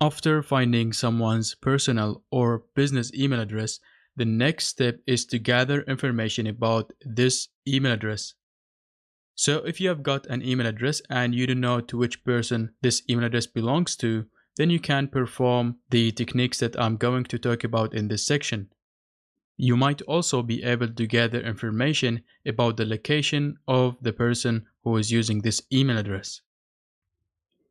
After finding someone's personal or business email address, the next step is to gather information about this email address. So if you have got an email address and you don't know to which person this email address belongs to, then you can perform the techniques that I'm going to talk about in this section. You might also be able to gather information about the location of the person who is using this email address.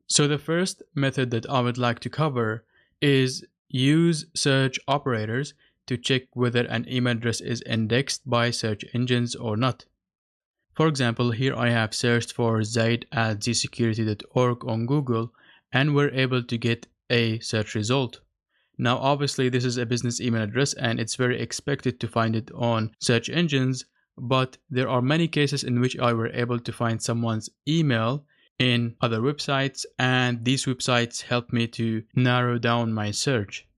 So the first method that I would like to cover is use search operators to check whether an email address is indexed by search engines or not. For example, here I have searched for Zaid at zsecurity.org on Google and we're able to get a search result. Now obviously this is a business email address and it's very expected to find it on search engines, but there are many cases in which I were able to find someone's email in other websites, and these websites help me to narrow down my search.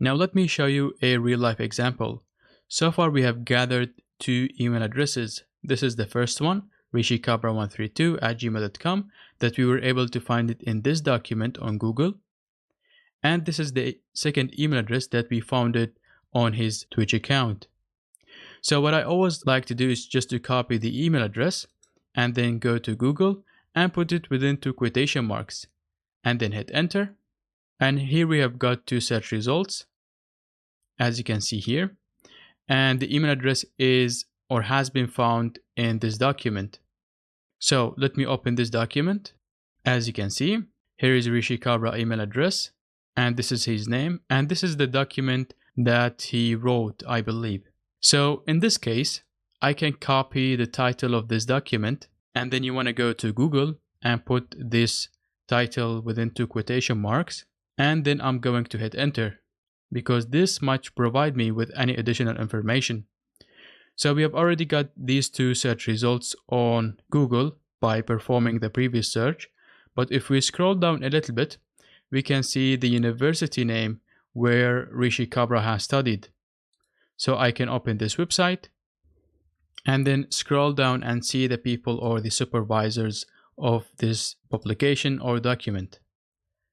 Now let me show you a real life example. So far we have gathered two email addresses. This is the first one, rishikabra132@gmail.com, that we were able to find it in this document on Google. And this is the second email address that we found it on his Twitch account. So what I always like to do is just to copy the email address and then go to Google and put it within two quotation marks and then hit enter. And here we have got two search results, as you can see here. And the email address is or has been found in this document. So let me open this document. As you can see, here is Rishi Kabra email address, and this is his name, and this is the document that he wrote, I believe. So in this case, I can copy the title of this document, and then you want to go to Google and put this title within two quotation marks, and then I'm going to hit enter because this might provide me with any additional information. So we have already got these two search results on Google by performing the previous search, but if we scroll down a little bit, we can see the university name where Rishi Kabra has studied. So I can open this website and then scroll down and see the people or the supervisors of this publication or document.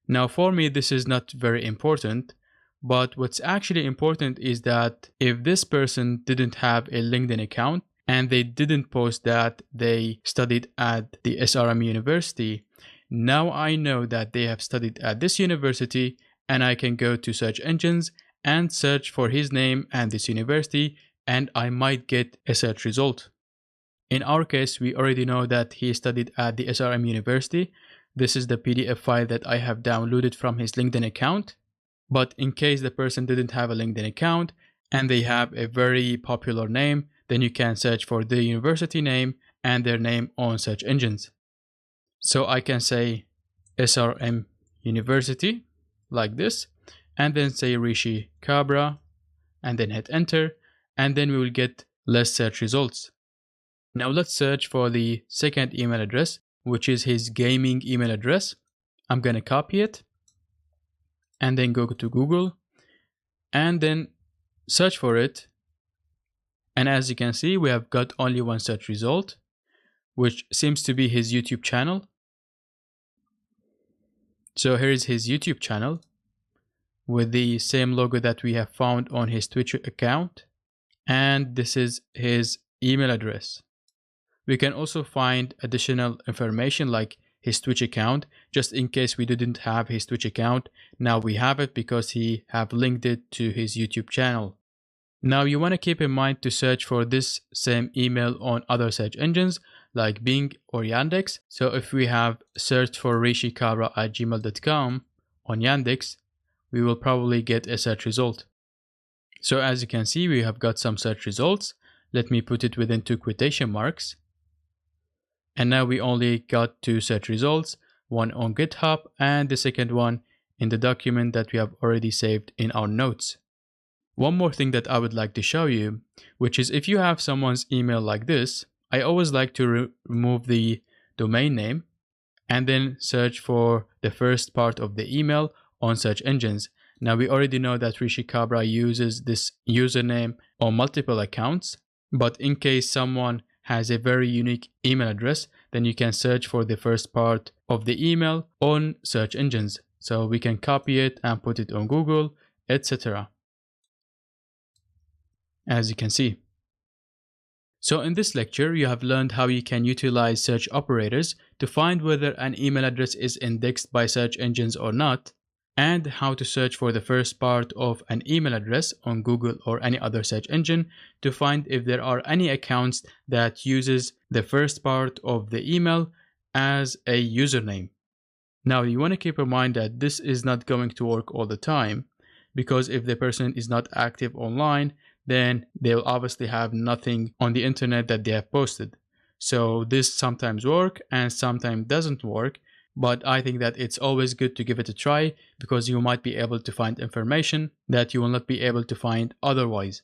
Now for me, this is not very important, but what's actually important is that if this person didn't have a LinkedIn account and they didn't post that they studied at the SRM University, now I know that they have studied at this university, and I can go to search engines and search for his name and this university, and I might get a search result. In our case, we already know that he studied at the SRM University. This is the PDF file that I have downloaded from his LinkedIn account. But in case the person didn't have a LinkedIn account and they have a very popular name, then you can search for the university name and their name on search engines. So I can say SRM University like this, and then say Rishi Kabra, and then hit enter, and then we will get less search results. Now let's search for the second email address, which is his gaming email address. I'm going to copy it and then go to Google and then search for it. And as you can see, we have got only one search result, which seems to be his YouTube channel. So here is his YouTube channel with the same logo that we have found on his Twitch account. And this is his email address. We can also find additional information like his Twitch account, just in case we didn't have his Twitch account. Now we have it because he have linked it to his YouTube channel. Now you want to keep in mind to search for this same email on other search engines like Bing or Yandex. So if we have searched for rishikabra@gmail.com on Yandex, we will probably get a search result. So as you can see, we have got some search results. Let me put it within two quotation marks. And now we only got two search results, one on GitHub and the second one in the document that we have already saved in our notes. One more thing that I would like to show you, which is if you have someone's email like this, I always like to remove the domain name and then search for the first part of the email on search engines. Now we already know that Rishi Kabra uses this username on multiple accounts, but in case someone has a very unique email address, then you can search for the first part of the email on search engines. So we can copy it and put it on Google, etc. As you can see. So in this lecture, you have learned how you can utilize search operators to find whether an email address is indexed by search engines or not, and how to search for the first part of an email address on Google or any other search engine to find if there are any accounts that uses the first part of the email as a username. Now you want to keep in mind that this is not going to work all the time, because if the person is not active online, then they'll obviously have nothing on the internet that they have posted. So this sometimes works and sometimes doesn't work, but I think that it's always good to give it a try because you might be able to find information that you will not be able to find otherwise.